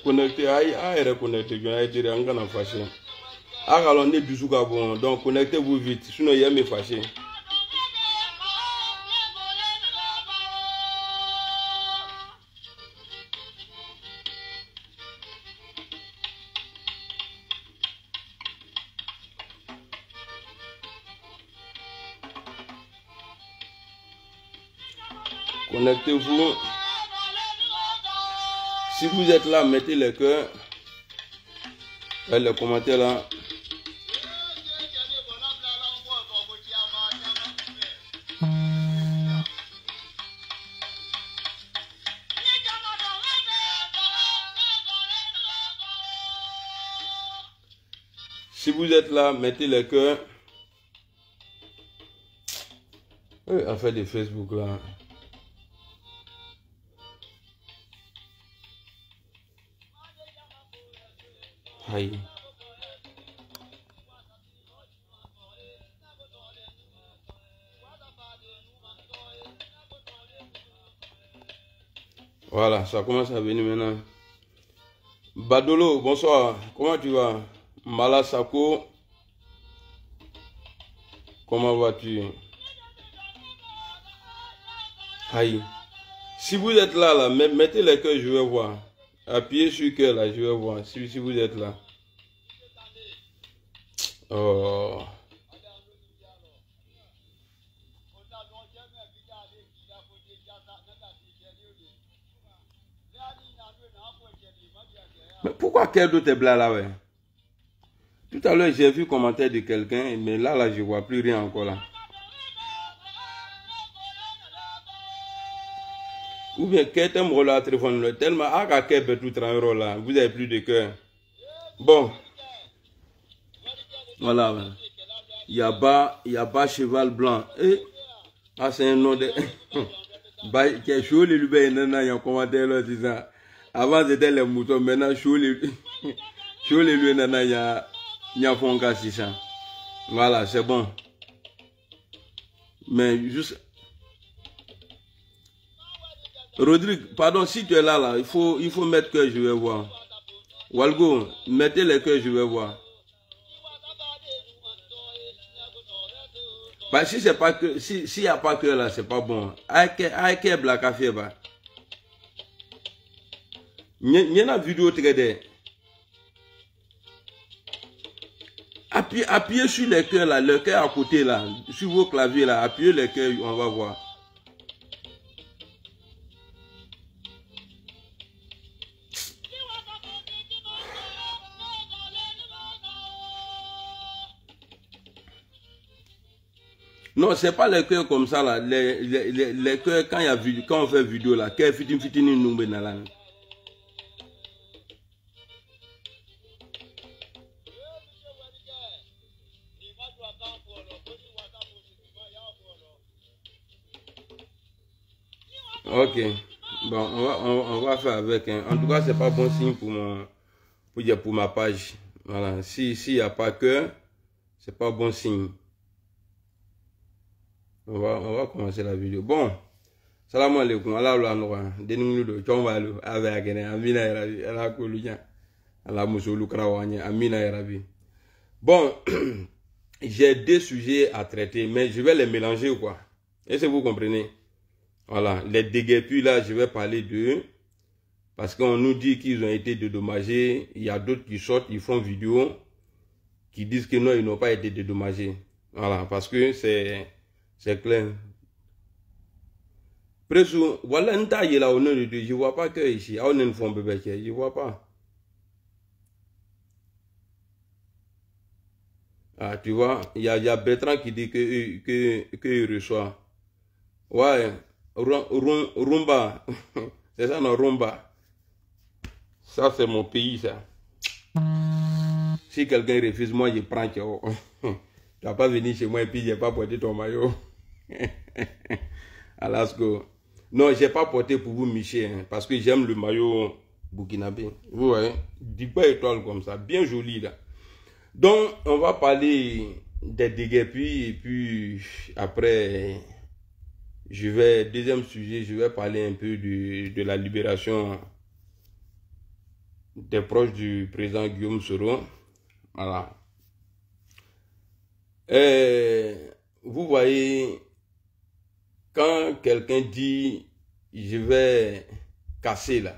Connecté, aïe, connecté, je vais dire, on va fâcher. Alors, on est du souk à bon, donc connectez-vous vite, sinon il y a mes fâchés. Connectez-vous. Si vous êtes là, mettez le cœur. Les commentaires là. Si vous êtes là, mettez le cœur. On fait des Facebook là. Aïe. Voilà, ça commence à venir maintenant. Badolo, bonsoir. Comment tu vas? Malasako, comment vas-tu? Aïe. Si vous êtes là, mettez le cœur, je vais voir. Appuyez sur le cœur là, je vais voir. Si vous êtes là. Oh. Mais pourquoi quel d'autre est blanc là, ouais? Tout à l'heure, j'ai vu commentaire de quelqu'un, mais là, je vois plus rien encore là. Ou bien, quelqu'un me relâche le téléphone, tellement, là, vous avez plus de cœur. Bon. Voilà, ouais. Il y a bas cheval blanc. Et, ah, c'est un nom de... Qui est chaud, il y a un commentaire là, disant. Avant, c'était les moutons, maintenant, chaud, il y a un fond gars, c'est ça. Voilà, c'est bon. Mais juste... Rodrigue, pardon, si tu es là, il faut mettre que je vais voir. Walgo, mettez les que je vais voir. Parce que si c'est pas que, s'il n'y a pas que là, c'est pas bon. Aïe, black café, bah. Il y a une vidéo très. Appuyez sur les cœurs là, le cœur à côté là, sur vos claviers là, appuyez les cœurs, on va voir. Non, c'est pas les cœurs comme ça là, les cœurs quand on fait vidéo là, cœur fitini nous là. Ok, bon, on va faire avec. Hein. En tout cas, c'est pas bon signe pour ma page. Voilà, s'il n'y a pas que, c'est pas bon signe. On va commencer la vidéo. Bon, salam alaikum. Allah la noa. Denungu do chombalu avec amina yarabi. Allah kolunya. Allah musulu krawanya amina yarabi. Bon, j'ai deux sujets à traiter, mais je vais les mélanger quoi. Est-ce que vous comprenez? Voilà, les déguerpis là, je vais parler d'eux. Parce qu'on nous dit qu'ils ont été dédommagés. Il y a d'autres qui sortent, ils font vidéo, qui disent que non, ils n'ont pas été dédommagés. Voilà, parce que c'est clair. Presso, voilà une taille là au nom de Dieu. Je ne vois pas que ici, on a une forme bébé, je ne vois pas. Ah, tu vois, il y a Bertrand qui dit qu'il reçoit. Ouais, Rumba. C'est ça, non, Rumba. Ça, c'est mon pays, ça. Si quelqu'un refuse, moi, je prends. Tu vas pas venir chez moi et puis j'ai pas porté ton maillot. Alasco. Non, j'ai pas porté pour vous micher, hein, parce que j'aime le maillot burkinabé. Vous voyez, 10 étoiles comme ça, bien joli là. Donc, on va parler des déguerpis et puis après, deuxième sujet, je vais parler un peu de la libération des proches du président Guillaume Soro. Voilà. Vous voyez, quand quelqu'un dit je vais casser là,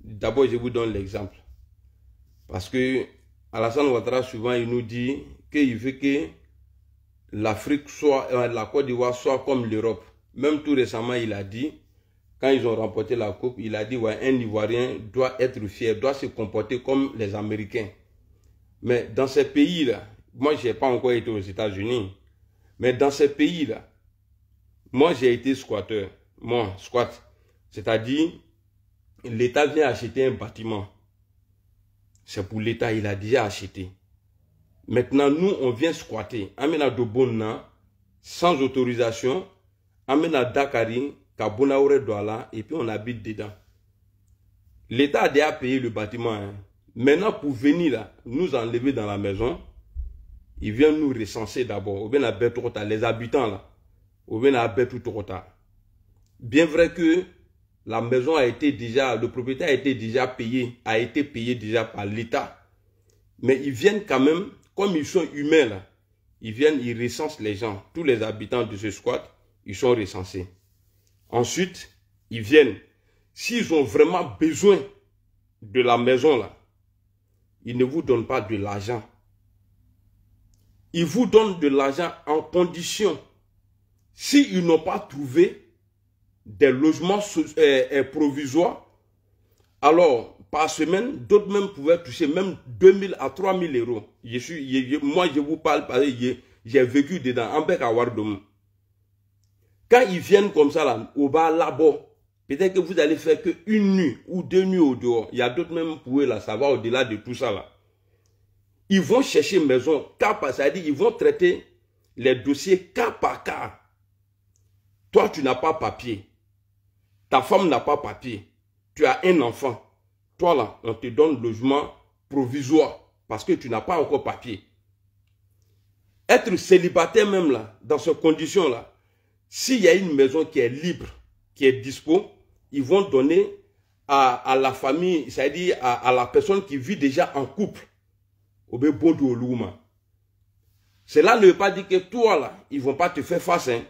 d'abord je vous donne l'exemple. Parce que Alassane Ouattara souvent il nous dit qu'il veut que l'Afrique soit, la Côte d'Ivoire soit comme l'Europe. Même tout récemment il a dit, quand ils ont remporté la coupe, il a dit ouais, un Ivoirien doit être fier, doit se comporter comme les Américains. Mais dans ces pays-là, moi je n'ai pas encore été aux États-Unis, mais dans ces pays-là, moi j'ai été squatteur. Moi, squat, c'est-à-dire l'État vient acheter un bâtiment. C'est pour l'État, il a déjà acheté. Maintenant, nous, on vient squatter. Amena Dobonna, sans autorisation, amena Dakari, Kabonaore Douala, et puis on habite dedans. L'État a déjà payé le bâtiment. Hein. Maintenant, pour venir là, nous enlever dans la maison, il vient nous recenser d'abord. Les habitants là. Bien vrai que la maison a été déjà, le propriétaire a été déjà payé, déjà par l'État. Mais ils viennent quand même, comme ils sont humains là, ils viennent, ils recensent les gens. Tous les habitants de ce squat, ils sont recensés. Ensuite, ils viennent. S'ils ont vraiment besoin de la maison là, ils ne vous donnent pas de l'argent. Ils vous donnent de l'argent en condition. S'ils n'ont pas trouvé des logements provisoires, alors par semaine, d'autres même pouvaient toucher même 2000 à 3000 euros. Moi, je vous parle parce que j'ai vécu dedans, en bec à Wardom. Quand ils viennent comme ça, là, au bas là-bas, peut-être que vous allez faire qu'une nuit ou 2 nuits au dehors. Il y a d'autres même pour eux, là, ça va au-delà de tout ça, là. Ils vont chercher maison, cas par cas, c'est-à-dire ils vont traiter les dossiers cas par cas. Toi, tu n'as pas papier. Ta femme n'a pas papier. Tu as un enfant. Toi, là, on te donne logement provisoire parce que tu n'as pas encore papier. Être célibataire même, là, dans ces conditions-là, s'il y a une maison qui est libre, qui est dispo, ils vont donner à la famille, c'est-à-dire à la personne qui vit déjà en couple. Cela ne veut pas dire que toi, là, ils ne vont pas te faire face. Hein.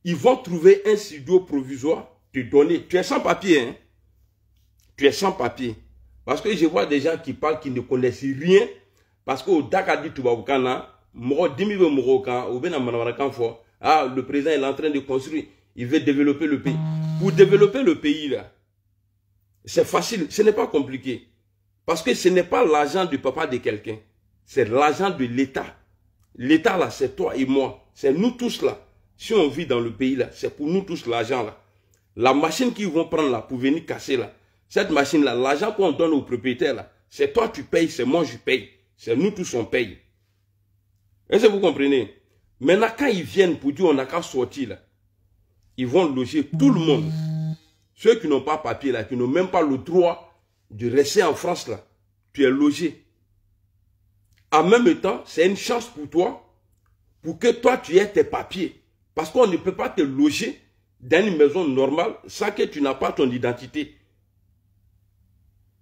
Ils vont trouver un studio provisoire, te donner. Tu es sans papier. Hein? Tu es sans papier. Parce que je vois des gens qui parlent, qui ne connaissent rien. Parce qu'au Dakar, le président est en train de construire. Il veut développer le pays. Pour développer le pays, là, c'est facile. Ce n'est pas compliqué. Parce que ce n'est pas l'argent du papa de quelqu'un. C'est l'argent de l'État. L'État, là, c'est toi et moi. C'est nous tous, là. Si on vit dans le pays, là, c'est pour nous tous l'argent, là. La machine qu'ils vont prendre, là, pour venir casser, là. Cette machine-là, l'argent qu'on donne au propriétaire, là, c'est toi, tu payes, c'est moi, je paye. C'est nous tous, on paye. Est-ce que vous comprenez? Maintenant, quand ils viennent pour dire on n'a qu'à sortir, là, ils vont loger tout le monde. Ceux qui n'ont pas papier, là, qui n'ont même pas le droit de rester en France, là, tu es logé. En même temps, c'est une chance pour toi, pour que toi, tu aies tes papiers. Parce qu'on ne peut pas te loger dans une maison normale sans que tu n'as pas ton identité.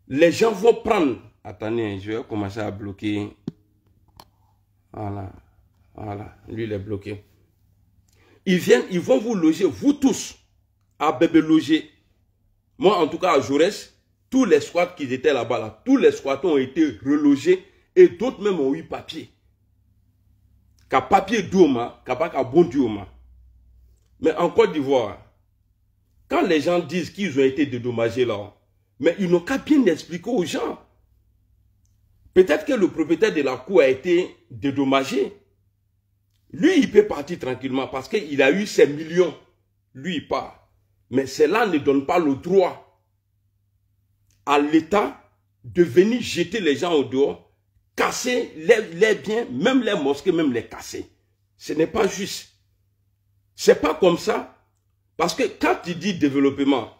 Les gens vont prendre... Attendez, je vais commencer à bloquer. Voilà. Voilà, lui, il est bloqué. Ils viennent, ils vont vous loger, vous tous, à bébé loger. Moi, en tout cas, à Jaurès, tous les squats qui étaient là-bas, là, tous les squats ont été relogés et d'autres même ont eu papier. Qu'à papier d'Ouma, qu'à pas qu'à bon d'Ouma. Mais en Côte d'Ivoire, quand les gens disent qu'ils ont été dédommagés là, mais ils n'ont qu'à bien expliquer aux gens. Peut-être que le propriétaire de la cour a été dédommagé. Lui, il peut partir tranquillement parce qu'il a eu ses millions. Lui, il part. Mais cela ne donne pas le droit à l'État de venir jeter les gens au dehors, casser les biens, même les mosquées, même les casser. Ce n'est pas juste. C'est pas comme ça. Parce que quand tu dis développement,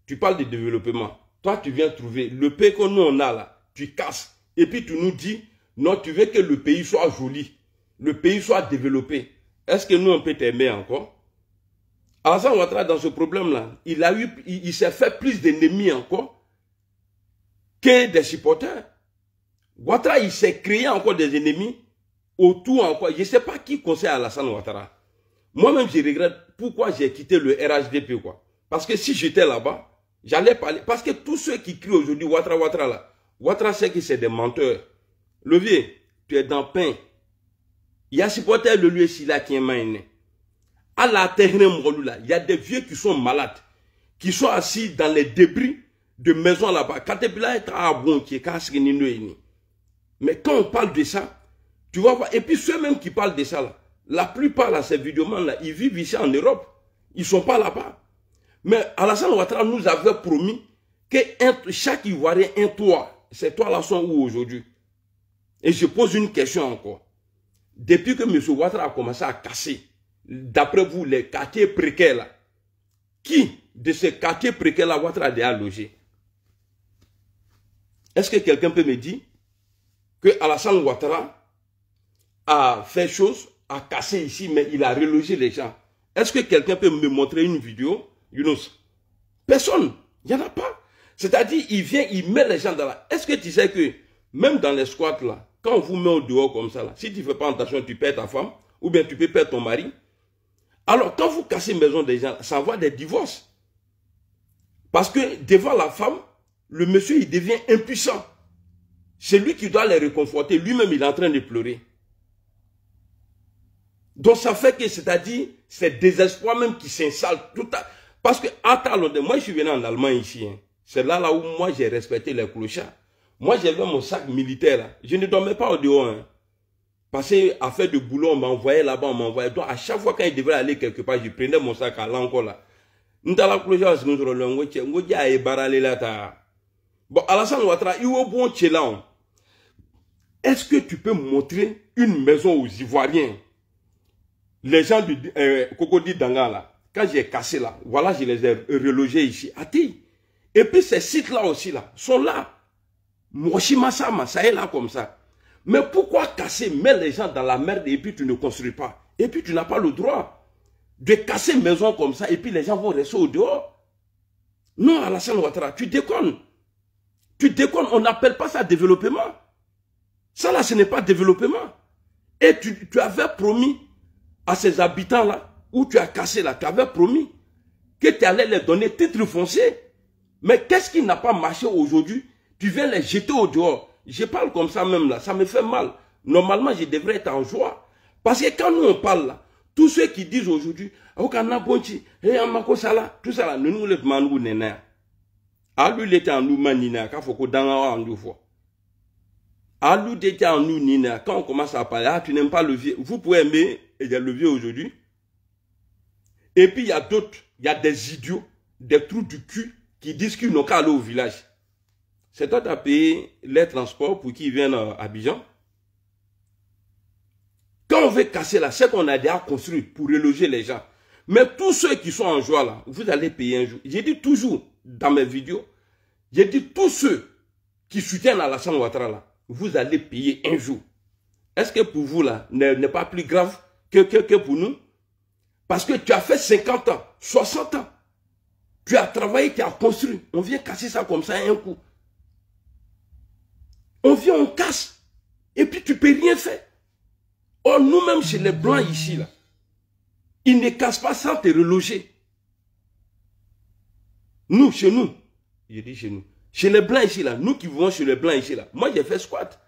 tu parles de développement. Toi, tu viens trouver le pays que nous on a là, tu casses. Et puis tu nous dis, non, tu veux que le pays soit joli, le pays soit développé. Est-ce que nous on peut t'aimer encore? Alassane Ouattara, dans ce problème-là, il s'est fait plus d'ennemis encore que des supporters. Ouattara, il s'est créé encore des ennemis autour encore. Je ne sais pas qui conseille Alassane Ouattara. Moi-même, je regrette pourquoi j'ai quitté le RHDP, quoi. Parce que si j'étais là-bas, j'allais parler. Parce que tous ceux qui crient aujourd'hui Ouattara, Ouattara, là, Ouattara sait que c'est des menteurs. Levier, tu es dans le pain. Il y a supporter le lieu ici là qui est maïné. À la terre, il y a des vieux qui sont malades, qui sont assis dans les débris de maisons là-bas. Mais quand on parle de ça, tu vas voir, et puis ceux-mêmes qui parlent de ça, là, la plupart de ces vidéomans-là, ils vivent ici en Europe. Ils ne sont pas là-bas. Mais Alassane Ouattara nous avait promis que chaque Ivoirien, un toit, ces toits-là sont où aujourd'hui? Et je pose une question encore. Depuis que M. Ouattara a commencé à casser, d'après vous, les quartiers précaires là, qui de ces quartiers précaires là, Ouattara a déjà logé? Est-ce que quelqu'un peut me dire que Alassane Ouattara a fait chose, a cassé ici, mais il a relogé les gens? Est-ce que quelqu'un peut me montrer une vidéo, Younous? Personne. Il n'y en a pas. C'est-à-dire, il vient, il met les gens dans la... Est-ce que tu sais que, même dans les squats là, quand on vous met au dehors comme ça là, si tu ne fais pas attention, tu perds ta femme, ou bien tu peux perdre ton mari. Alors, quand vous cassez une maison des gens, ça envoie des divorces. Parce que devant la femme, le monsieur, il devient impuissant. C'est lui qui doit les réconforter. Lui-même, il est en train de pleurer. Donc, ça fait que, c'est-à-dire, c'est désespoir même qui s'installe tout à... Parce que, moi, je suis venu en Allemagne ici. Hein. C'est là où moi, j'ai respecté les clochards. Moi, j'avais mon sac militaire. Là. Je ne dormais pas au dehors. Hein. Parce qu'à faire de boulot, on m'envoyait là-bas, on m'envoyait. Donc, à chaque fois, quand il devait aller quelque part, je prenais mon sac à l'encore là. Bon, Alassane Ouattara, il est bon là. Est-ce que tu peux montrer une maison aux Ivoiriens? Les gens du Cocody Danga là, quand j'ai cassé là, voilà, je les ai relogés ici. Et puis ces sites-là aussi là, sont là. Moshima-sama, ça est là comme ça. Mais pourquoi casser, mettre les gens dans la merde et puis tu ne construis pas? Et puis tu n'as pas le droit de casser une maison comme ça et puis les gens vont rester au dehors. Non, Alassane Ouattara, tu déconnes. Tu déconnes, on n'appelle pas ça développement. Ça là, ce n'est pas développement. Et tu avais promis à ces habitants-là, où tu as cassé là, tu avais promis que tu allais les donner titre foncier. Mais qu'est-ce qui n'a pas marché aujourd'hui? Tu viens les jeter au dehors. Je parle comme ça même là, ça me fait mal. Normalement, je devrais être en joie. Parce que quand nous on parle là, tous ceux qui disent aujourd'hui, tout ça là, ne nous le demandons pas. À lui, il était en nous manina, quand faut qu'on dans en nous fois. À lui, il était en nous nina, quand on commence à parler, ah, tu n'aimes pas le vieux. Vous pouvez aimer le vieux aujourd'hui. Et puis il y a d'autres, il y a des idiots, des trous du cul qui disent qu'ils n'ont qu'à aller au village. C'est toi qui as payé les transports pour qu'ils viennent à Abidjan. Quand on veut casser là, c'est qu'on a déjà construit pour reloger les gens. Mais tous ceux qui sont en joie là, vous allez payer un jour. J'ai dit toujours dans mes vidéos, j'ai dit tous ceux qui soutiennent Alassane Ouattara là, vous allez payer un jour. Est-ce que pour vous là, n'est pas plus grave que pour nous? Parce que tu as fait 50 ans, 60 ans. Tu as travaillé, tu as construit. On vient casser ça comme ça un coup. On vient, on casse. Et puis tu ne peux rien faire. Or, nous-mêmes, chez les Blancs ici, là, ils ne cassent pas sans te reloger. Nous, chez nous, je dis chez nous, chez les Blancs ici, là, nous qui vivons chez les Blancs ici, là, moi j'ai fait squat.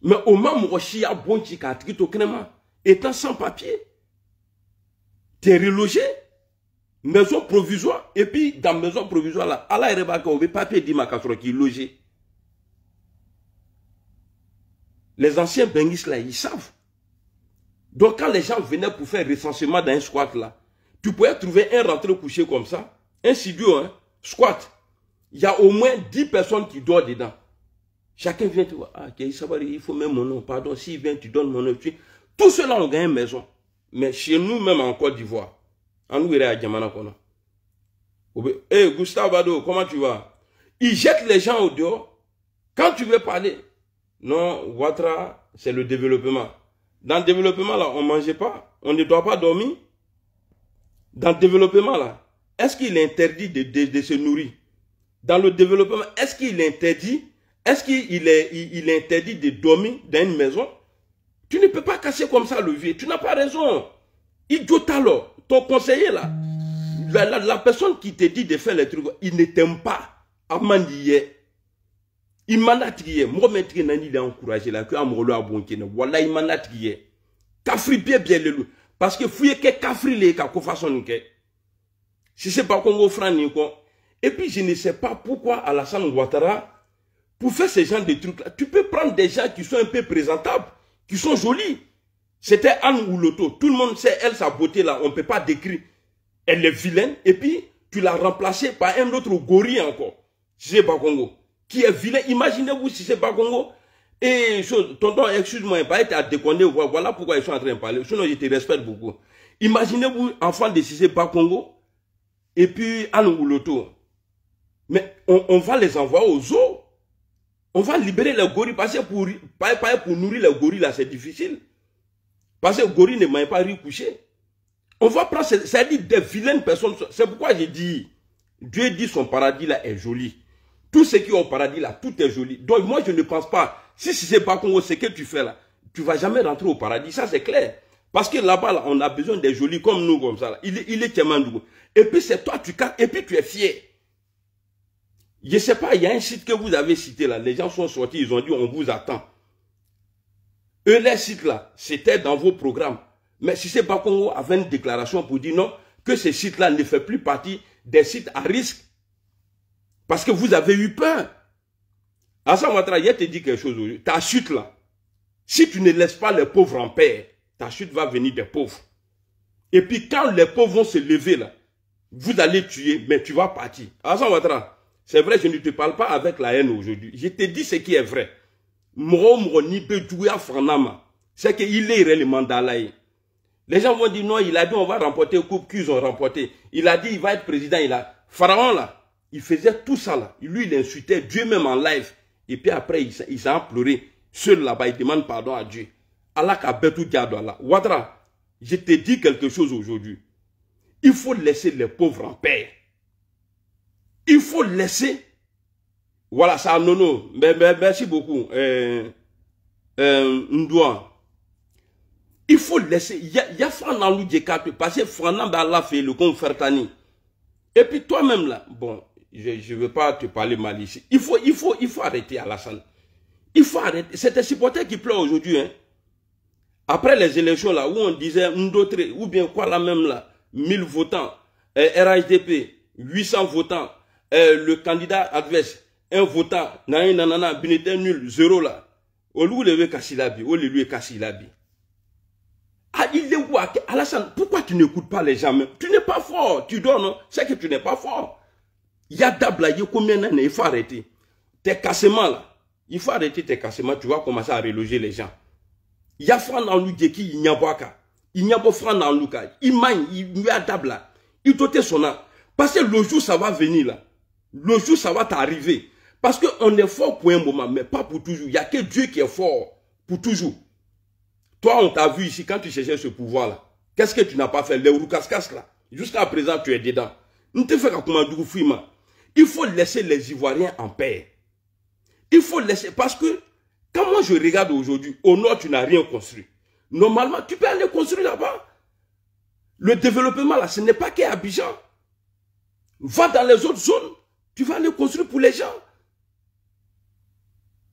Mais au moment où je suis à bon étant sans papier, tu es relogé, maison provisoire, et puis dans maison provisoire, là, à la rebaka, on veut papier dit ma qui est logé. Les anciens benguistes là, ils savent. Donc quand les gens venaient pour faire recensement dans un squat là, tu pouvais trouver un rentré couché comme ça, un studio, hein, squat. Il y a au moins 10 personnes qui dorment dedans. Chacun vient te voir, ah, il faut même mon nom, pardon, s'il vient, tu donnes mon nom. Tous ceux-là ont gagné une maison. Mais chez nous, même en Côte d'Ivoire, en nous, à Djamana, Gustave Ado, comment tu vas? Ils jettent les gens au dehors. Quand tu veux parler, non, Ouattara, c'est le développement. Dans le développement, là, on ne mangeait pas. On ne doit pas dormir. Dans le développement, là, est-ce qu'il est interdit de se nourrir? Dans le développement, est-ce qu'il est interdit? Est-ce qu'il est interdit de dormir dans une maison? Tu ne peux pas casser comme ça le vieux. Tu n'as pas raison. Idiot alors, ton conseiller là, la personne qui te dit de faire les trucs, il ne t'aime pas. Amandiye. Il m'a dit, moi, il a encouragé là, que Amrolo a bon qui ne. Voilà, il m'a dit. Kafri bien le loup. Parce que fouille que Kafri les ka façon que. Si c'est pas Congo franc ni quoi. Et puis je ne sais pas pourquoi Alassane Ouattara, pour faire ce genre de trucs là, tu peux prendre des gens qui sont un peu présentables, qui sont jolis. C'était Anne Ouloto. Tout le monde sait, elle, sa beauté là, on ne peut pas décrire. Elle est vilaine. Et puis, tu l'as remplacée par un autre gorille encore. Si c'est pas Congo. Qui est vilain. Imaginez-vous si c'est pas Congo. Et tonton, excuse-moi, il pas été à déconner. Voilà pourquoi ils sont en train de parler. Sinon, je te respecte beaucoup. Imaginez-vous, enfant de si c'est pas Congo. Et puis, Anne Ouloto. Mais on va les envoyer aux zoos. On va libérer les gorilles. Parce que pour nourrir les gorilles, là, c'est difficile. Parce que les gorilles ne mangent pas riz couché. On va prendre, c'est-à-dire des vilaines personnes. C'est pourquoi j'ai dit, Dieu dit son paradis là est joli. Tout ce qui est au paradis là, tout est joli. Donc moi je ne pense pas, si c'est pas Congo, ce que tu fais là, tu ne vas jamais rentrer au paradis. Ça c'est clair. Parce que là-bas, là, on a besoin des jolis comme nous, comme ça. Là. Il est Tchemandou. Et puis c'est toi, tu casses, et puis tu es fier. Je ne sais pas, il y a un site que vous avez cité là. Les gens sont sortis, ils ont dit on vous attend. Eux, les sites là, c'était dans vos programmes. Mais si c'est pas Congo avait une déclaration pour dire non, que ces sites-là ne font plus partie des sites à risque. Parce que vous avez eu peur. Alassane Ouattara, je te dis quelque chose aujourd'hui. Ta chute là, si tu ne laisses pas les pauvres en paix, ta chute va venir des pauvres. Et puis quand les pauvres vont se lever là, vous allez tuer, mais tu vas partir. Alassane Ouattara, c'est vrai, je ne te parle pas avec la haine aujourd'hui. Je te dis ce qui est vrai. C'est qu'il est réellement dans la haine. Les gens vont dire non, il a dit on va remporter la coupe qu'ils ont remporté. Il a dit il va être président. Pharaon là, il faisait tout ça là. Lui il insultait Dieu même en live. Et puis après il s'est pleuré. Seul là-bas il demande pardon à Dieu. Allah ka betu diado là. Ouattara, je te dis quelque chose aujourd'hui. Il faut laisser les pauvres en paix. Il faut laisser. Voilà ça nono. Merci beaucoup. Ndouan. Il faut laisser. Il y a Franan Loudjekap, parce que Franan Allah fait le confrère. Et puis toi-même là, bon, je ne veux pas te parler mal ici. Il faut arrêter Alassane. Il faut arrêter. C'est un supporter qui pleure aujourd'hui. Hein. Après les élections là, où on disait ou bien quoi là même là, 1000 votants, RHDP, 800 votants, le candidat adverse, un votant, nanana, binete nul, 0 là. Au lieu de Kassilabi, au lieu de Kassilabi. Ah, il est où? Alassane, pourquoi tu n'écoutes pas les gens même? Tu n'es pas fort, tu dors, non? C'est que tu n'es pas fort. Il y a d'abla, il y a combien d'années, il faut arrêter. Tes cassements là, il faut arrêter tes cassements, tu vas commencer à reloger les gens. Il y a Fran dans l'Oudjeki, il n'y a pas qu'à. Il n'y a pas Fran dans l'Ouka. Il manie, il y a d'abla. Il doit son âme. Parce que le jour ça va venir là. Le jour ça va t'arriver. Parce qu'on est fort pour un moment, mais pas pour toujours. Il n'y a que Dieu qui est fort pour toujours. Toi, on t'a vu ici, quand tu cherchais ce pouvoir-là, qu'est-ce que tu n'as pas fait? Les roucascas là. Jusqu'à présent, tu es dedans. Il faut laisser les Ivoiriens en paix. Il faut laisser, parce que, quand moi je regarde aujourd'hui, au nord, tu n'as rien construit. Normalement, tu peux aller construire là-bas. Le développement là, ce n'est pas qu'à Abidjan. Va dans les autres zones, tu vas aller construire pour les gens.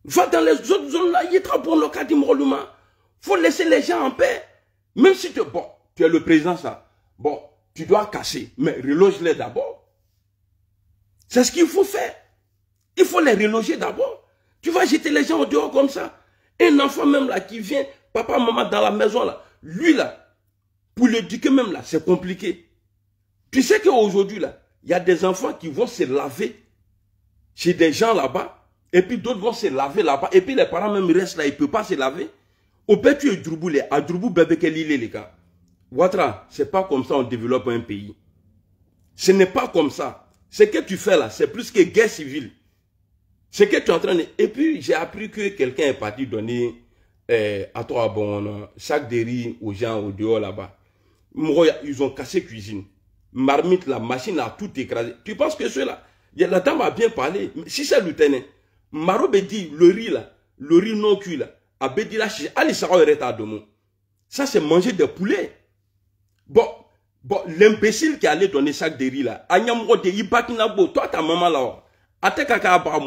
Va dans les autres zones là, il est très bon le cas d'Imrolouma. Il faut laisser les gens en paix. Même si tu es le président, ça. Bon, tu dois casser, mais reloge-les d'abord. C'est ce qu'il faut faire. Il faut les reloger d'abord. Tu vas jeter les gens au dehors comme ça. Un enfant même là qui vient, papa, maman dans la maison là, lui là, pour l'éduquer même là, c'est compliqué. Tu sais qu'aujourd'hui là, il y a des enfants qui vont se laver chez des gens là-bas, et puis d'autres vont se laver là-bas, et puis les parents même restent là, ils ne peuvent pas se laver. Au Bétu et Drouboulé, à Drouboulé, Bébé les gars. Ouattara, c'est pas comme ça on développe un pays. Ce n'est pas comme ça. Ce que tu fais là, c'est plus que guerre civile. Ce que tu es en train de... Et puis, j'ai appris que quelqu'un est parti donner à toi, bon, sac de riz aux gens au dehors là-bas. Ils ont cassé cuisine. Marmite, la machine a tout écrasé. Tu penses que ceux-là, la dame a bien parlé. Si c'est le tenant, Maro be dit, le riz là, le riz non cuit là, a be dit là, allez, ça va être à demain. Ça, c'est manger des poulets. Bon, l'imbécile qui allait donner sac de riz là, Agnamro de Ibakinabo, toi, ta maman là, Ate kaka aba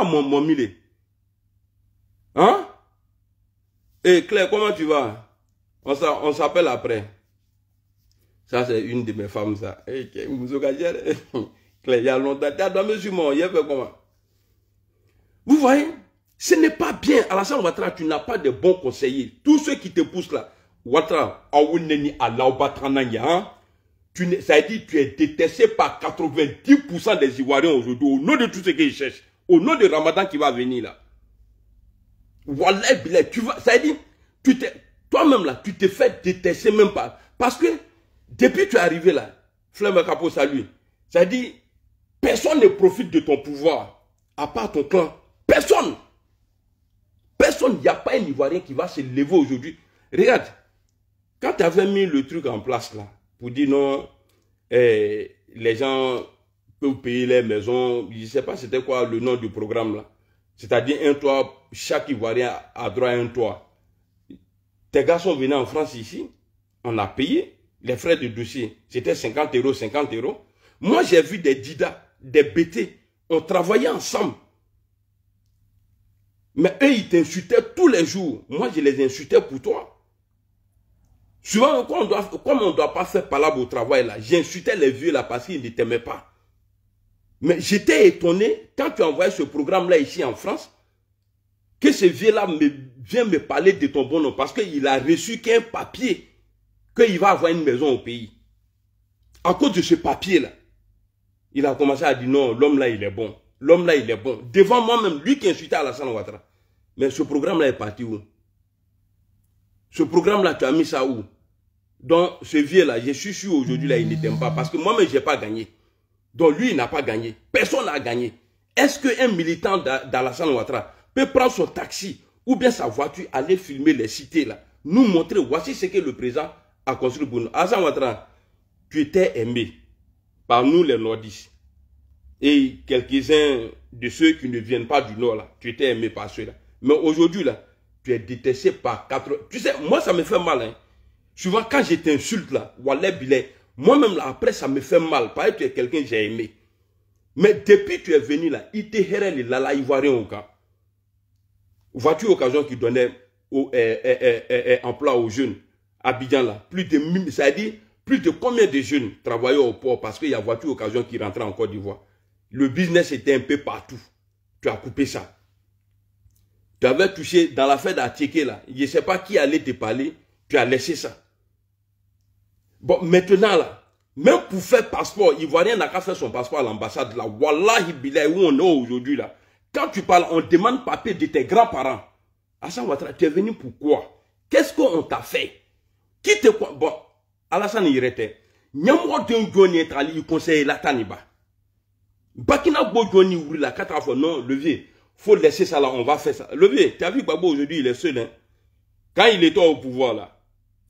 mon mille. Hein? Et Claire, comment tu vas? On s'appelle après. Ça, c'est une de mes femmes, ça. Claire, il y a longtemps. Vous voyez? Ce n'est pas bien. Alassane Ouattara, tu n'as pas de bons conseillers. Tous ceux qui te poussent là, Ouattara, ça veut dire que tu es détesté par 90% des Ivoiriens aujourd'hui, au nom de tout ce qu'ils cherchent, au nom de Ramadan qui va venir là. Wallah, tu vas, ça veut dire, toi-même là, tu te fais détester même pas. Parce que, depuis que tu es arrivé là, Flemme Capo, salut. Ça veut dire, personne ne profite de ton pouvoir, à part ton clan. Personne. Personne, il n'y a pas un Ivoirien qui va se lever aujourd'hui. Regarde, quand tu avais mis le truc en place là, pour dire non, les gens peuvent payer les maisons, je ne sais pas c'était quoi le nom du programme là. C'est-à-dire un toit, chaque Ivoirien a droit à un toit. Tes gars sont venus en France ici, on a payé les frais de dossier. C'était 50 €, 50 €. Moi j'ai vu des Dida, des BT, on travaillait ensemble. Mais eux ils t'insultaient tous les jours. Moi je les insultais pour toi. Souvent, comme on ne doit pas faire palabre au travail là, j'insultais les vieux là parce qu'ils ne t'aimaient pas. Mais j'étais étonné quand tu envoyais ce programme là ici en France, que ce vieux là vient me parler de ton bon nom parce qu'il a reçu qu'un papier qu'il va avoir une maison au pays. À cause de ce papier là, il a commencé à dire non, l'homme là il est bon. L'homme là il est bon. Devant moi-même, lui qui insultait Alassane Ouattara. Mais ce programme là est parti où? Ce programme là, tu as mis ça où? Donc, ce vieux-là, je suis sûr aujourd'hui, là, il ne t'aime pas. Parce que moi-même, je n'ai pas gagné. Donc, lui, il n'a pas gagné. Personne n'a gagné. Est-ce qu'un militant d'Alassane Ouattara peut prendre son taxi ou bien sa voiture, aller filmer les cités, là, nous montrer, voici ce que le président a construit pour nous. Alassane Ouattara, tu étais aimé par nous, les nordistes. Et quelques-uns de ceux qui ne viennent pas du nord, là, tu étais aimé par ceux-là. Mais aujourd'hui, là, tu es détesté par 4... Tu sais, moi, ça me fait mal, hein. Souvent, quand je t'insulte là, Wallah Bilay, moi-même là, après, ça me fait mal. Parce que tu es quelqu'un que j'ai aimé. Mais depuis que tu es venu là, il te hérèle les lala ivoiriens au cas. Vois-tu l'occasion qui donnait emploi aux jeunes à Abidjan là? Plus de 1000, ça veut dire, plus de combien de jeunes travaillaient au port parce qu'il y a voiture occasion qui rentrait en Côte d'Ivoire. Le business était un peu partout. Tu as coupé ça. Tu avais touché dans l'affaire d'Atieke là. Je ne sais pas qui allait te parler. Tu as laissé ça. Bon, maintenant là, même pour faire passeport, Ivoirien n'a qu'à faire son passeport à l'ambassade là. Wallahi billahi, où on est aujourd'hui là. Quand tu parles, on demande papier de tes grands-parents. Alassane Ouattara, tu es venu pourquoi? Qu'est-ce qu'on t'a fait? Qui te... Bon, Alassane Irete. Nyamro d'un Johnny est allé conseiller la Taniba. Bakina Bo Johnny ouvrit la 4 fois. Non, le vieux, faut laisser ça là, on va faire ça. Le vieux, tu as vu Gbagbo aujourd'hui, il est seul. Hein? Quand il était au pouvoir là,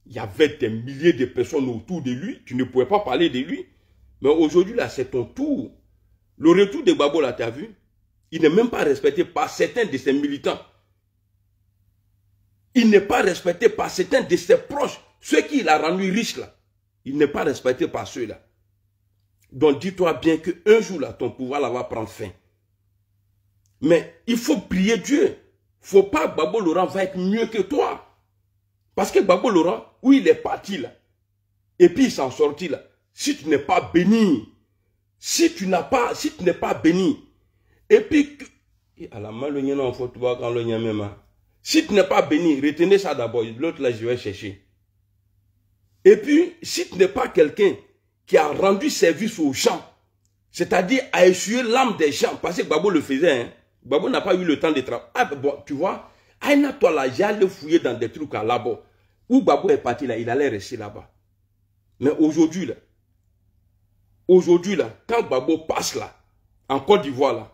il y avait des milliers de personnes autour de lui. Tu ne pouvais pas parler de lui. Mais aujourd'hui, là, c'est ton tour. Le retour de Gbagbo, là, tu as vu? Il n'est même pas respecté par certains de ses militants. Il n'est pas respecté par certains de ses proches. Ceux qui l'a rendu riche, là. Il n'est pas respecté par ceux-là. Donc, dis-toi bien qu'un jour, là, ton pouvoir, là, va prendre fin. Mais il faut prier Dieu. Il ne faut pas que Gbagbo Laurent va être mieux que toi. Parce que Gbagbo Laurent, où il est parti là, et puis il s'en sortit là, si tu n'es pas béni, si tu n'es pas béni, et puis, si tu n'es pas béni, retenez ça d'abord, l'autre là je vais chercher. Et puis, si tu n'es pas quelqu'un qui a rendu service aux gens, c'est-à-dire à essuyer l'âme des gens, parce que Gbagbo le faisait, hein. Gbagbo n'a pas eu le temps de travailler. Ah, bon, tu vois, Aïna, toi là, j'allais fouiller dans des trucs à là-bas. Où Gbagbo est parti là, il allait rester là-bas. Mais aujourd'hui là, quand Gbagbo passe là, en Côte d'Ivoire là,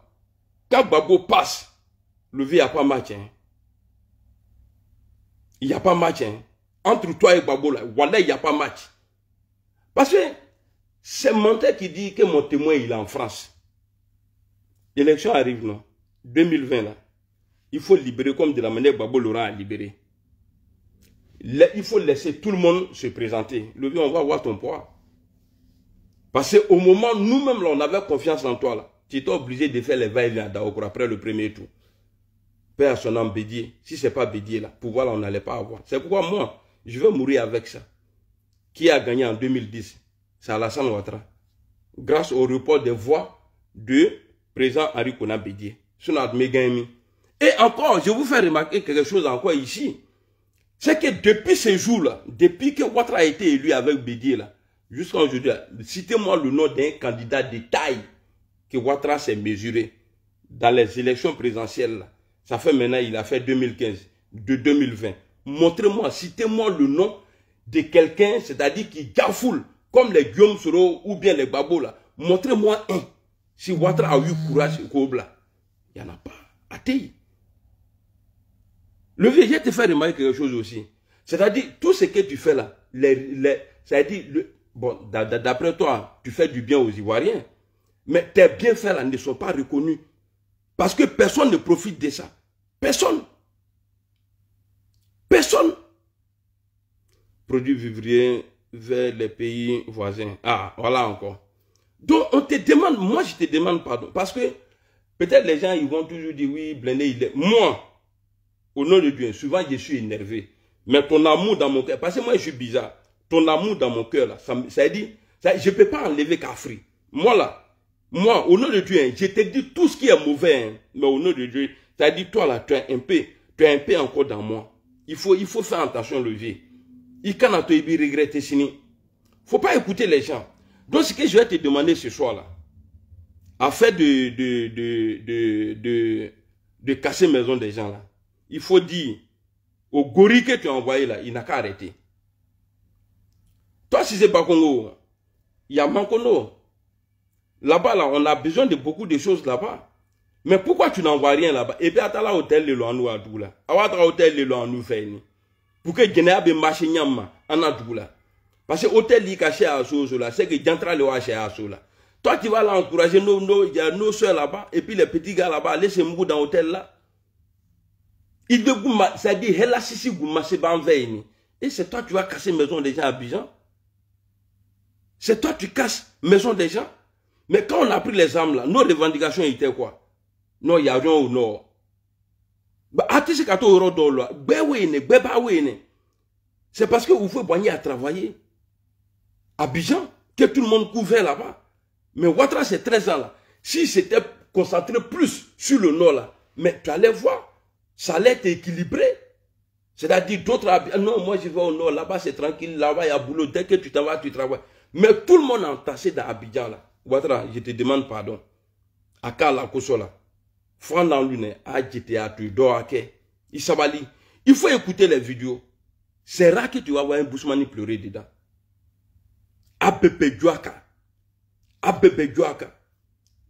quand Gbagbo passe, le vieux, il n'y a pas match. Hein. Il n'y a pas match. Hein. Entre toi et Gbagbo là, voilà, il n'y a pas match. Parce que c'est Montel qui dit que mon témoin, il est en France. L'élection arrive, non? 2020 là. Il faut libérer comme de la manière Gbagbo Laurent a libéré. Il faut laisser tout le monde se présenter. Le vieux, on va voir ton poids. Parce qu'au moment, nous-mêmes, là, on avait confiance en toi. Là. Tu étais obligé de faire les va-et-vient à Daokour après le premier tour. Père à son nom Bédié. Si ce n'est pas Bédié, là, pouvoir, là, on n'allait pas avoir. C'est pourquoi moi, je vais mourir avec ça. Qui a gagné en 2010? C'est Alassane Ouattara. Grâce au report des voix de président Henri Konan Bédié. Et encore, je vous fais remarquer quelque chose encore ici. C'est que depuis ces jours-là, depuis que Ouattara a été élu avec Bédié, là, jusqu'à aujourd'hui, citez-moi le nom d'un candidat de taille que Ouattara s'est mesuré dans les élections présidentielles. Là. Ça fait maintenant, il a fait 2015, de 2020. Montrez-moi, citez-moi le nom de quelqu'un, c'est-à-dire qui gafoule, comme les Guillaume Soro ou bien les Gbagbo là. Montrez-moi un. Si Ouattara a eu courage, il n'y en a pas. Athée. Le vieux, je te fais remarquer quelque chose aussi. C'est-à-dire, tout ce que tu fais là, c'est-à-dire, bon, d'après toi, tu fais du bien aux Ivoiriens, mais tes bienfaits là ne sont pas reconnus. Parce que personne ne profite de ça. Personne. Personne. Produits vivriers vers les pays voisins. Ah, voilà encore. Donc, on te demande, moi je te demande pardon. Parce que peut-être les gens, ils vont toujours dire, oui, Blindé, il est... Moi, au nom de Dieu, souvent je suis énervé. Mais ton amour dans mon cœur, parce que moi je suis bizarre. Ton amour dans mon cœur, là, ça dit, je ne peux pas enlever Kafri. Moi là, moi, au nom de Dieu, je te dis tout ce qui est mauvais, hein, mais au nom de Dieu, ça dit, toi là, tu as un peu encore dans moi. Il faut faire attention, le vieux. Il can't regretter sini. Faut pas écouter les gens. Donc, ce que je vais te demander ce soir là, afin de casser maison des gens là, il faut dire au gorille que tu as envoyé là, il n'a qu'à arrêter. Toi, si c'est pas Congo, il y a Mankono. Là-bas, là, on a besoin de beaucoup de choses là-bas. Mais pourquoi tu n'envoies rien là-bas? Et puis, à la hôtel de l'Ouanou à Doula. À la hôtel de l'Ouanou fait. Pour que Guinée be marché nyama en Doula. Parce que l'hôtel qui est caché à Soso là, c'est que Diantra le caché à Soso là. Toi, tu vas là encourager nos soeurs là-bas, et puis les petits gars là-bas, laissez moi dans l'hôtel là. Il de Gouma, ça dit, Hela Sisi Gouma, c'est pas en veille. Et c'est toi, tu vas casser maison des gens à Abidjan. C'est toi, tu casses maison des gens. Mais quand on a pris les armes là, nos revendications étaient quoi? Non, il y a rien au nord. C'est parce que vous faites Boigny à travailler. Abidjan, que tout le monde couvrait là-bas. Mais Ouattara, c'est 13 ans là. Si c'était concentré plus sur le nord là, mais tu allais voir, ça allait être équilibré. C'est-à-dire d'autres, non, moi je vais au nord, là-bas c'est tranquille, là-bas il y a boulot, dès que tu t'en tu travailles. Mais tout le monde a entassé dans Abidjan là. Ouattara, je te demande pardon. Aka la Kosola. Franc dans l'une, à GTA, tu dors à quai. Il faut écouter les vidéos. C'est rare que tu vas voir un Bousmani pleurer dedans. Abebe Djouaka. Abebe Djouaka.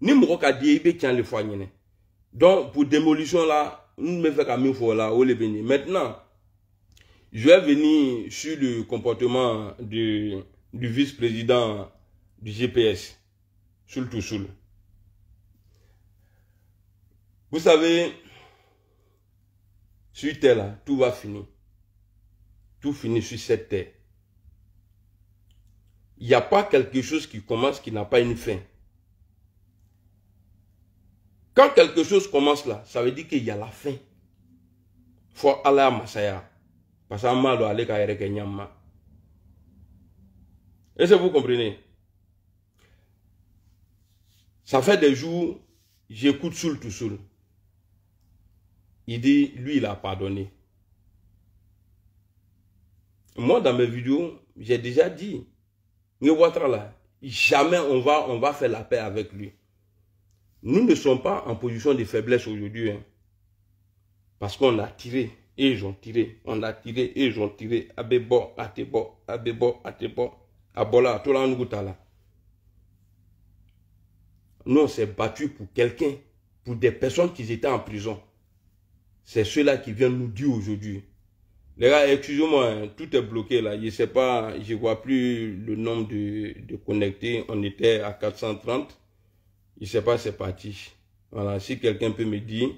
Ni Mouroka dit, il tient le foyer. Donc, pour démolition là, nous me fait comme il faut là, où les venir. Maintenant, je vais venir sur le comportement du vice-président du GPS. Soul to Soul. Vous savez, sur terre là, tout va finir. Tout finit sur cette terre. Il n'y a pas quelque chose qui commence qui n'a pas une fin. Quand quelque chose commence là, ça veut dire qu'il y a la fin. Il faut aller à Masaya. Parce que Amma doit aller à Nyama. Est-ce que vous comprenez? Ça fait des jours, j'écoute Soul to Soul. Il dit, lui, il a pardonné. Moi, dans mes vidéos, j'ai déjà dit, Ouattara là, jamais on va faire la paix avec lui. Nous ne sommes pas en position de faiblesse aujourd'hui. Hein. Parce qu'on a tiré, et ils ont tiré. On a tiré, et ils ont tiré. Abebo, Atebo, Abebo, Atebo, Abola, Tola Ngoutala. Nous, on s'est battu pour quelqu'un, pour des personnes qui étaient en prison. C'est ceux-là qui viennent nous dire aujourd'hui. Les gars, excusez-moi, hein, tout est bloqué là. Je ne sais pas, je ne vois plus le nombre de connectés. On était à 430. Je ne sais pas, c'est parti. Voilà, si quelqu'un peut me dire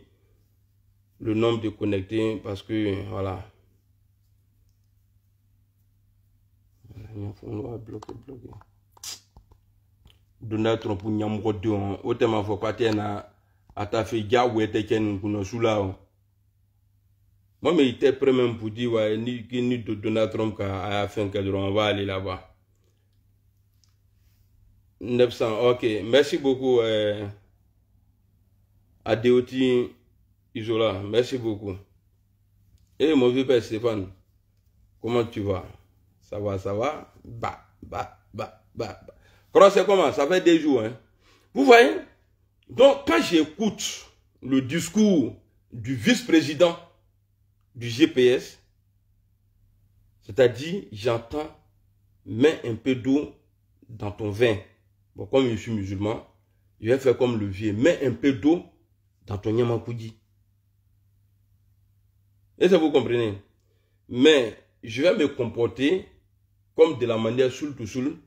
le nombre de connectés, parce que, voilà. On va bloquer. Donald Trump ou Nyamgo 2, autrement, il faut pas à ta fille, ou était soula. Moi, mais il était prêt même pour dire, ouais, ni Donald Trump a fait un cadre, on va aller là-bas. 900, ok. Merci beaucoup, Adeoti Isola. Merci beaucoup. Et mon vieux père Stéphane, comment tu vas? Ça va? Comment c'est comment? Ça fait des jours, hein. Vous voyez? Donc, quand j'écoute le discours du vice-président du GPS, c'est-à-dire, j'entends, mets un peu d'eau dans ton vin. Bon, comme je suis musulman, je vais faire comme le vieux, mets un peu d'eau dans ton nyamakoudi. Est-ce que vous comprenez? Mais je vais me comporter comme de la manière Soul to Soul,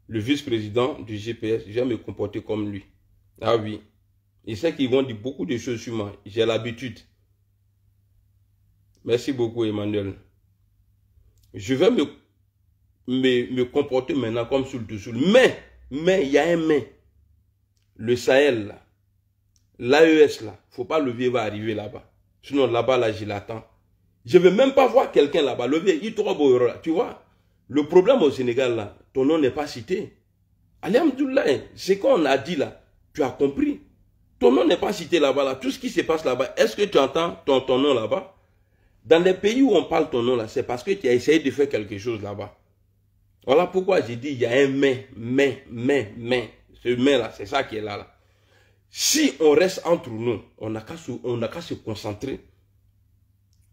le vice-président du GPS, je vais me comporter comme lui. Ah oui. Il sait qu'ils vont dire beaucoup de choses sur moi. J'ai l'habitude. Merci beaucoup, Emmanuel. Je vais me comporter maintenant comme Soul to Soul. Mais, il y a un mais. Le Sahel, là. L'AES, là. Faut pas le vieux va arriver là-bas. Sinon, là-bas, là, je l'attends. Je ne veux même pas voir quelqu'un là-bas. Le vieux, il trouve beau, tu vois. Le problème au Sénégal, là, ton nom n'est pas cité. Alhamdoulilah, ce qu'on a dit là, tu as compris. Ton nom n'est pas cité là-bas, là. Tout ce qui se passe là-bas, est-ce que tu entends ton nom là-bas? Dans les pays où on parle ton nom là, c'est parce que tu as essayé de faire quelque chose là-bas. Voilà pourquoi j'ai dit, il y a un mais. Ce mais là, c'est ça qui est là. Si on reste entre nous, on n'a qu'à se concentrer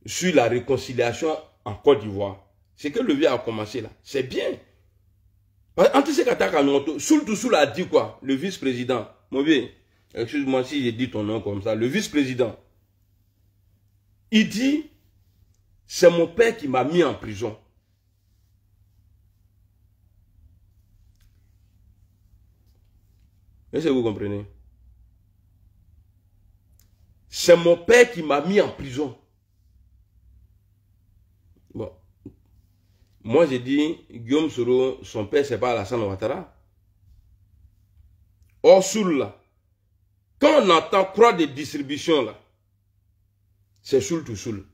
sur la réconciliation en Côte d'Ivoire. C'est que le vieux a commencé là. C'est bien. Soul to Soul a dit quoi? Le vice-président. Mon vieux, excuse-moi si j'ai dit ton nom comme ça. Le vice-président. Il dit, c'est mon père qui m'a mis en prison. Est-ce que vous comprenez? C'est mon père qui m'a mis en prison. Bon. Moi, j'ai dit, Guillaume Soro, son père, c'est pas Alassane Ouattara. Or, Soul, là, quand on entend croix de distribution, là, c'est Soul to Soul.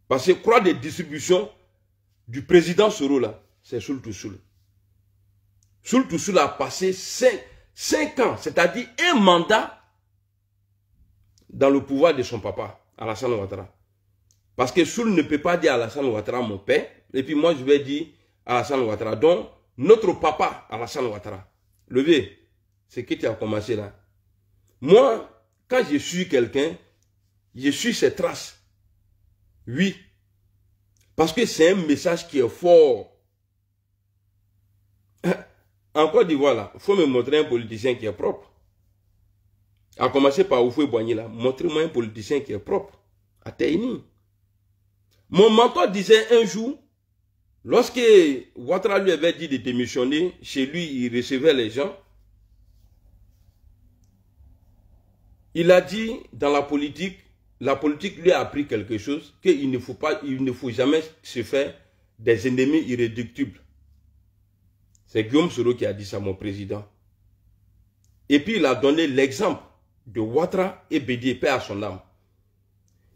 Parce que croix de distribution du président Soro, là, c'est Soul to Soul. Soul to Soul a passé 5 ans, c'est-à-dire un mandat dans le pouvoir de son papa, Alassane Ouattara. Parce que Soul ne peut pas dire Alassane Ouattara, mon père, et puis moi je vais dire Alassane Ouattara. Donc, notre papa, Alassane Ouattara. Le vieux, c'est qui tu as commencé là. Moi, quand je suis quelqu'un, je suis ses traces. Oui. Parce que c'est un message qui est fort. En Côte d'Ivoire, là, il faut me montrer un politicien qui est propre. À commencer par Oufoué Boigny, là. Montrez-moi un politicien qui est propre. À Taïni. Mon mentor disait un jour, lorsque Ouattara lui avait dit de démissionner, chez lui, il recevait les gens. Il a dit, dans la politique lui a appris quelque chose, qu'il ne faut jamais se faire des ennemis irréductibles. C'est Guillaume Soro qui a dit ça, mon président. Et puis il a donné l'exemple de Ouattara et Bédié, paix à son âme.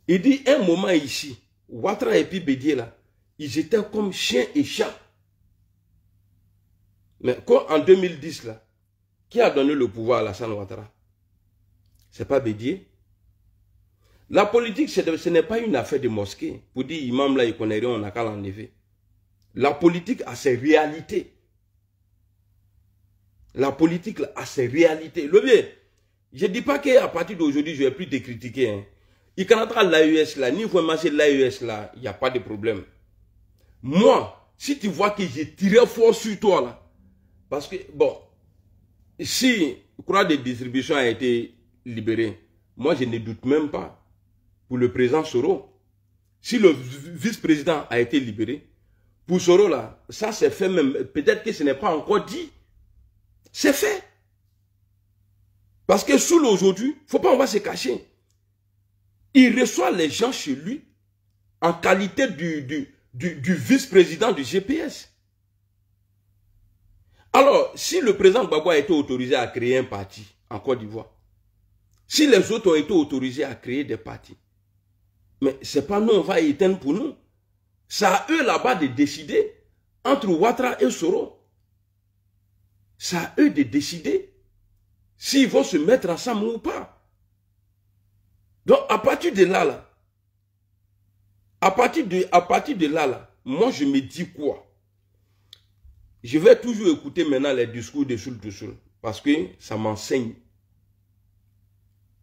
Il dit, un moment ici, Ouattara et puis Bédié là, ils étaient comme chien et chat. Mais quand en 2010 là, qui a donné le pouvoir à Alassane Ouattara? C'est pas Bédié. La politique, ce n'est pas une affaire de mosquée. Pour dire, imam là, il connaît rien, on n'a qu'à l'enlever. La politique a ses réalités. La politique là, a ses réalités. Le bien, je ne dis pas qu'à partir d'aujourd'hui, je ne vais plus te critiquer. Hein. il connaîtra l'AES là, ni vraiment c'est l'AES là, il n'y a pas de problème. Moi, si tu vois que j'ai tiré fort sur toi là, parce que, bon, si le courant de distribution a été libéré, moi je ne doute même pas pour le président Soro. Si le vice-président a été libéré, pour Soro là, ça c'est fait même, peut-être que ce n'est pas encore dit. C'est fait. Parce que Soul aujourd'hui, il ne faut pas on va se cacher. Il reçoit les gens chez lui en qualité du vice-président du GPS. Alors, si le président Gbagbo a été autorisé à créer un parti en Côte d'Ivoire, si les autres ont été autorisés à créer des partis, mais ce n'est pas nous, on va éteindre pour nous. C'est à eux là-bas de décider entre Ouattara et Soro. C'est à eux de décider s'ils vont se mettre ensemble ou pas. Donc, à partir de là, à partir de là, moi, je me dis quoi? Je vais toujours écouter maintenant les discours de Soul parce que ça m'enseigne.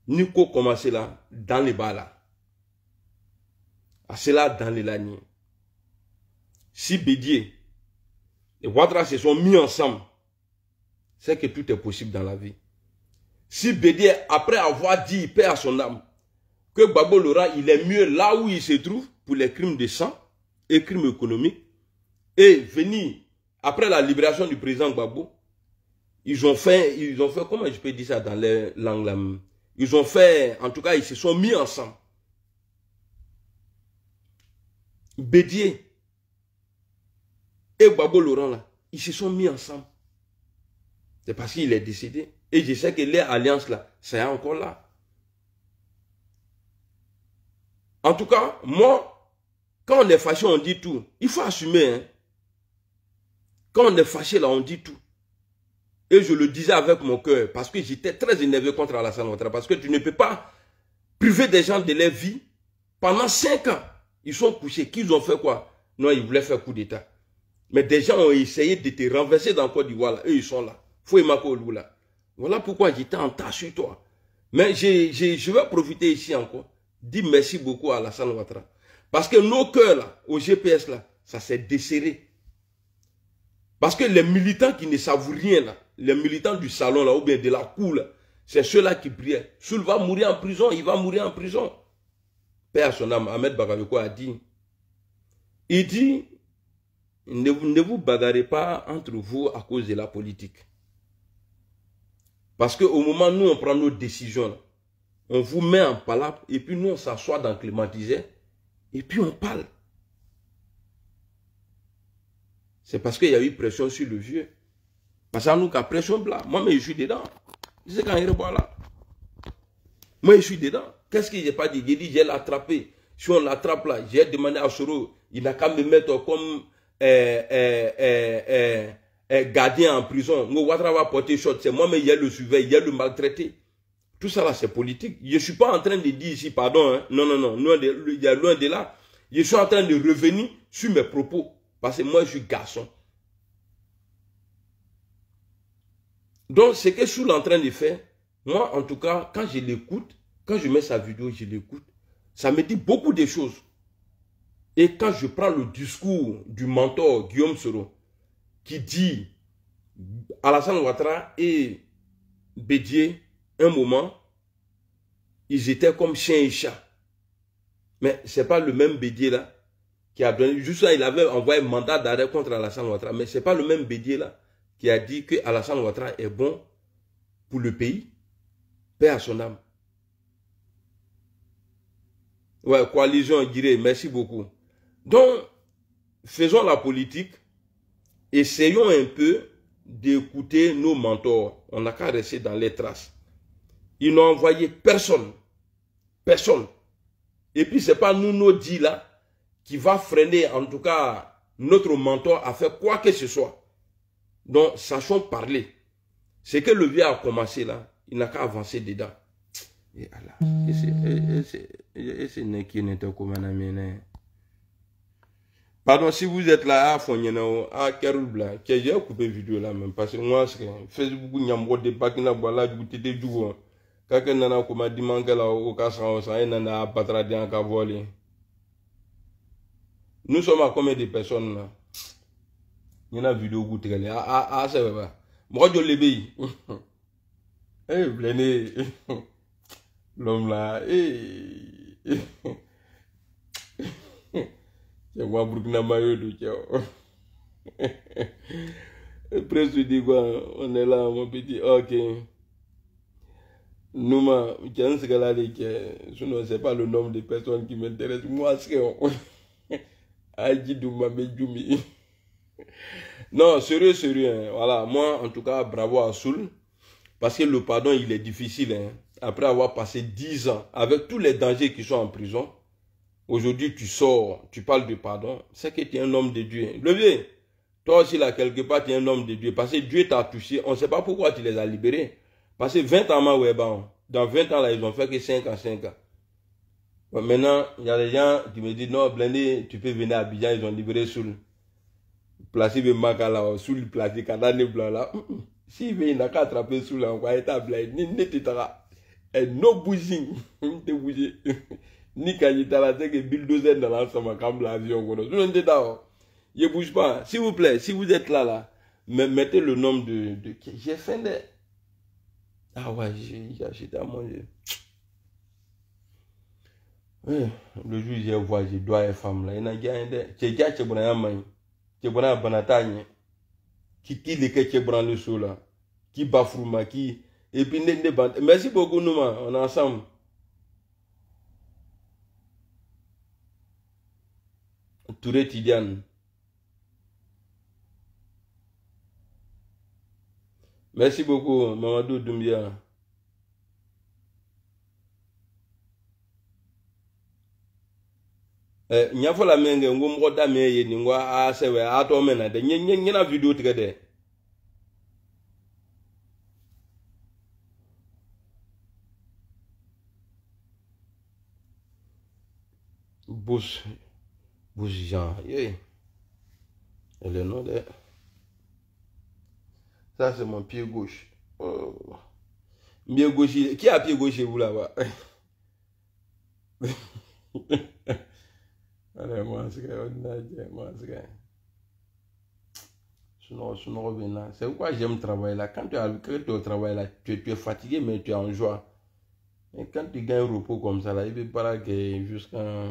Nico commence là, dans les bas là. C'est là, dans les laniers. Si Bédié et Ouattara se sont mis ensemble, c'est que tout est possible dans la vie. Si Bédié, après avoir dit, paix à son âme, que Gbagbo Laurent, il est mieux là où il se trouve pour les crimes de sang et crimes économiques, et venir, après la libération du président Gbagbo, ils ont fait, comment je peux dire ça dans les langues là, ils ont fait, en tout cas, ils se sont mis ensemble. Bédié et Gbagbo Laurent là, ils se sont mis ensemble. C'est parce qu'il est décédé. Et je sais que les alliances là, c'est encore là. En tout cas, moi, quand on est fâché, on dit tout. Il faut assumer. Hein. Quand on est fâché là, on dit tout. Et je le disais avec mon cœur, parce que j'étais très énervé contre Alassane Ouattara. Parce que tu ne peux pas priver des gens de leur vie pendant 5 ans. Ils sont couchés. Qu'ils ont fait quoi? Non, ils voulaient faire coup d'État. Mais des gens ont essayé de te renverser dans le Côte d'Ivoire. Eux, ils sont là. Fouimako là. Voilà pourquoi j'étais en tas sur toi. Mais je vais profiter ici encore. Dis merci beaucoup à Alassane Ouattara. Parce que nos cœurs là, au GPS là, ça s'est desserré. Parce que les militants qui ne savent rien là, les militants du salon là, ou bien de la cour là, c'est ceux-là qui priaient. Soul va mourir en prison, il va mourir en prison. Père à son âme, Ahmed Bakayoko a dit, il dit, ne vous bagarrez pas entre vous à cause de la politique. Parce qu'au moment où nous on prend nos décisions, là, on vous met en palabre et puis nous on s'assoit dans le climatiseur et puis on parle. C'est parce qu'il y a eu pression sur le vieux. Parce que nous qu'à pression blanc. Moi mais je suis dedans. Je sais quand il revoit là. Moi je suis dedans. Qu'est-ce que j'ai pas dit? J'ai dit j'ai l'attrapé. Si on l'attrape là, j'ai demandé à Soro, il n'a qu'à me mettre comme gardien en prison. Moi Ouattara va porter shot. C'est moi mais il y a le surveiller, il y a le maltraité. Tout ça là c'est politique. Je ne suis pas en train de dire ici pardon. Hein. Non, non, non. Il y a loin de là. Je suis en train de revenir sur mes propos. Parce que moi je suis garçon. Donc ce que Soul est en train de faire, moi en tout cas, quand je l'écoute, quand je mets sa vidéo, je l'écoute, ça me dit beaucoup de choses. Et quand je prends le discours du mentor Guillaume Soro, qui dit Alassane Ouattara et Bédié, un moment, ils étaient comme chien et chat. Mais ce n'est pas le même Bédié là qui a donné, juste là, il avait envoyé un mandat d'arrêt contre Alassane Ouattara, mais ce n'est pas le même Bédié là qui a dit que Alassane Ouattara est bon pour le pays, paix à son âme. Ouais, coalition, je dirais, merci beaucoup. Donc, faisons la politique, essayons un peu d'écouter nos mentors. On n'a qu'à rester dans les traces. Ils n'ont envoyé personne. Personne. Et puis, ce n'est pas nous, nos dits là, qui va freiner, en tout cas, notre mentor à faire quoi que ce soit. Donc, sachons parler. Ce que le vieux a commencé là, il n'a qu'à avancer dedans. Et Allah. Pardon, si vous êtes là, à Keroubla, que j'ai coupé vidéo là même, parce que moi, Facebook, il y a un mot de bac, il y a un mot de Kaka nana kuma dimanche là au Kassan, ça nana patradi en cavoli. Nous sommes à combien de personnes là? Il y a une vidéo goûte. Ah, c'est vrai. Moi, je l'ai vu. Eh, Blené. L'homme là. Eh. C'est moi, Burkina Mayo, du ciao. Presque dit quoi? On est là, mon petit. Ok. Nous, sinon, c'est pas le nombre de personnes qui m'intéressent. Moi, c'est non, sérieux, hein. Voilà, moi, en tout cas, bravo à Soul. Parce que le pardon, il est difficile. Hein. Après avoir passé 10 ans, avec tous les dangers qui sont en prison, aujourd'hui, tu sors, tu parles de pardon. C'est que tu es un homme de Dieu. Le vieux, toi aussi, là, quelque part, tu es un homme de Dieu. Parce que Dieu t'a touché. On ne sait pas pourquoi tu les as libérés. Parce que 20 ans, dans 20 ans, là, ils ont fait que 5 ans. Bon, maintenant, il y a des gens qui me disent, non, Blindé, tu peux venir à Abidjan, ils ont libéré Soul. Placé le Maka là, Soul placé, Kadane blanc là. Si il n'a qu'à attraper Soul là, on va être à Blindé, ni t'étara. Et no bouging, ni Kajita là, c'est que bulldozer dans l'ensemble, comme l'avion, je ne bouge pas. S'il vous plaît, si vous êtes là, mettez le nom de j'ai fait des. Ah ouais, j'ai acheté à manger. Oui, le jour où j'ai vu, je dois être femme là. Il y a un gars qui est qui le sol là, qui bafrouma, qui. Et puis, merci beaucoup, nous, on est ensemble. Touré Tidiane. Merci beaucoup, Mamadou Doumbia. Nyafo la menge ngomro da me ye ni ngwa a sewe a to mena de nyena video tigede. Bouche Jean. Yeah. Et le nom de. Ça, c'est mon pied gauche. Oh. Pied gauche. Qui a pied gauche chez vous là-bas? Allez, moi, c'est c'est pourquoi j'aime travailler là. Quand tu es au travail là, tu es fatigué, mais tu es en joie. Et quand tu gagnes un repos comme ça là, il ne peut pas que jusqu'à.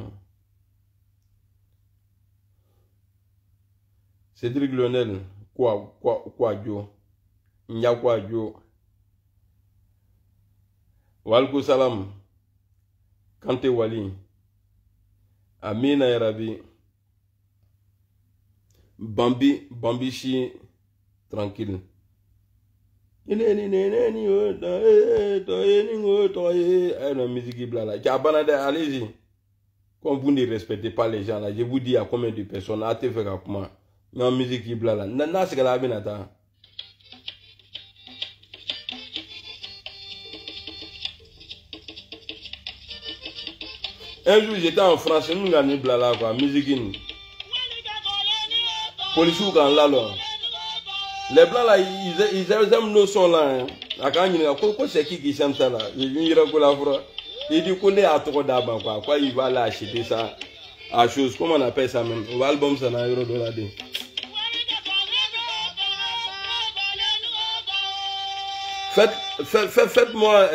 Cédric Lionel, quoi, Joe? Nyakwa Joe. Walko Salam. Kante Wali. Amina Yarabi. Bambishi. Tranquille. Allez-y. Comme vous ne respectez pas les gens là, je vous dis à combien de personnes à te faire comment. Mais en musique qui blala. Nana c'est que la binata. Un jour j'étais en France, nous gagnons blala quoi, musique in. Police ou quand là. Les blancs là, ils aiment nos sons là. À quand il y a quoi c'est qui chante ça là? Il y a la froid. Il dit qu'on est à trop d'abord quoi. Quoi il va là acheter ça à chose. Comment on appelle ça même? On va album ça na euro dollar de. Faites-moi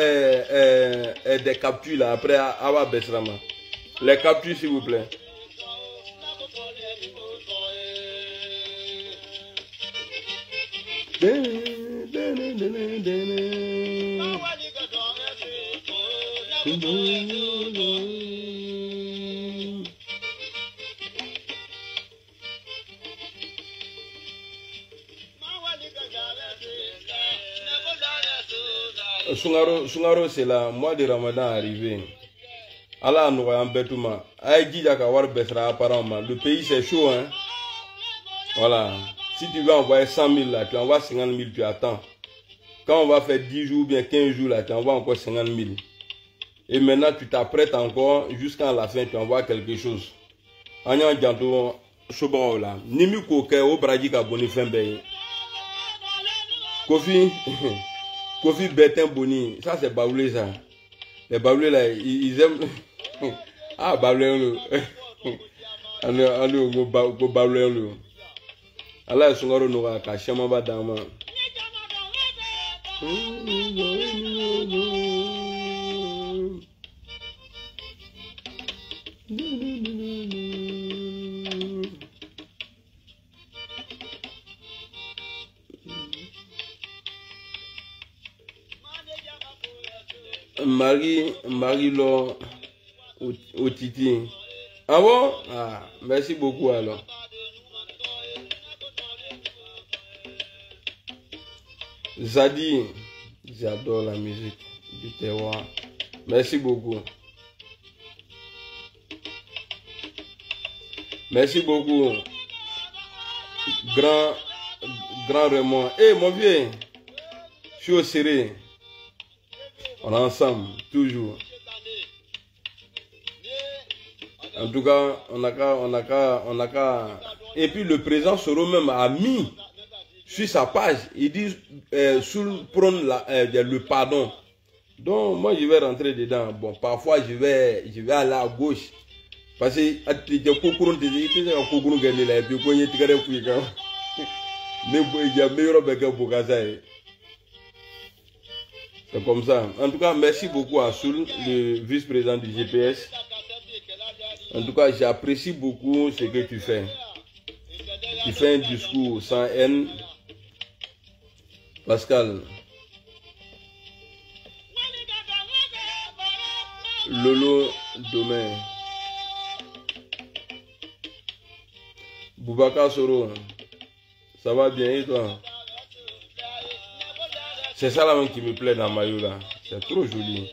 des captures là après Awa Besrama. Les captures s'il vous plaît. Sungaro c'est la mois de Ramadan arrivé. Allah nous a embêtement. Le pays c'est chaud hein. Voilà. Si tu veux envoyer 100 000 là, tu envoies 50 000, tu attends. Quand on va faire 10 jours, bien 15 jours là, tu envoies encore 50 000. Et maintenant tu t'apprêtes encore jusqu'à la fin, tu envoies quelque chose. Anya Djanto Sobo là. Nimi Koke au Bradi Kaboni Fembe. Kofi. Kofi Bertin Boni, ça c'est Baoulé ça. Les Baoulés là, ils aiment. Ah, Baoulé, allez, go Baoulé. Allah est songaro noura, kachama badama. Marie Laure au Titi. Ah bon? Ah, merci beaucoup alors. Zadi, j'adore la musique du terroir. Merci beaucoup. Merci beaucoup. Grand Raymond. Eh, mon vieux, je suis au serré. On est ensemble, toujours. En tout cas, on a qu'à. Et puis le président Soro même a mis sur sa page, il dit sous prône le pardon. Donc moi je vais rentrer dedans. Bon, parfois je vais aller à gauche. Parce que il y a beaucoup de c'est comme ça. En tout cas, merci beaucoup à Soul, le vice-président du GPS. En tout cas, j'apprécie beaucoup ce que tu fais. Tu fais un discours sans haine. Pascal. Lolo Domain. Boubacar Soro. Ça va bien et toi? C'est ça là même qui me plaît dans maillot là. C'est trop joli.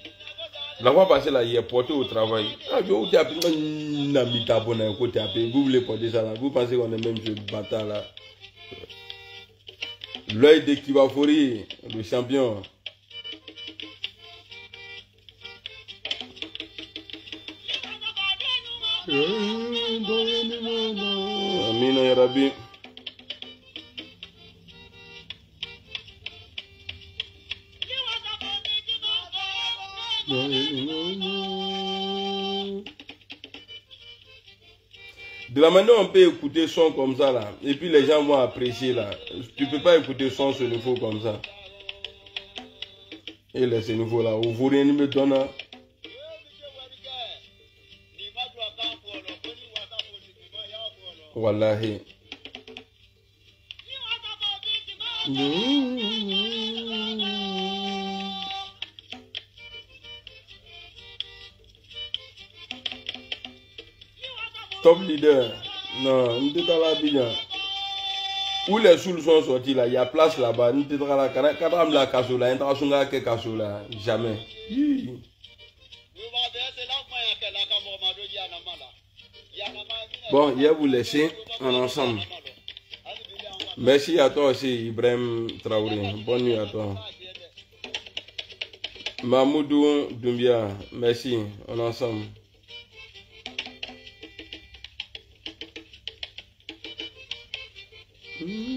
La fois passée là, il est porté au travail. Ah, vous voulez porter ça là. Vous pensez qu'on est même ce bâtard là. L'œil de Kibafori, le champion. Amina ya Rabbi. De la manière on peut écouter son comme ça là, et puis les gens vont apprécier là. Tu peux pas écouter son ce niveau comme ça. Et là ce niveau là, où vous rien me donne. Wallahi. Top leader. Non, nous sommes dans la bien. Où les sous sont sortis là, il y a place là-bas. Nous sommes dans la cadram la casola, international que casola, jamais. Bon, je vais vous laisser en ensemble. Merci à toi aussi, Ibrahim Traoré. Bonne nuit à toi. Mahmoudou Doumbia, merci, en ensemble. Mm-hmm.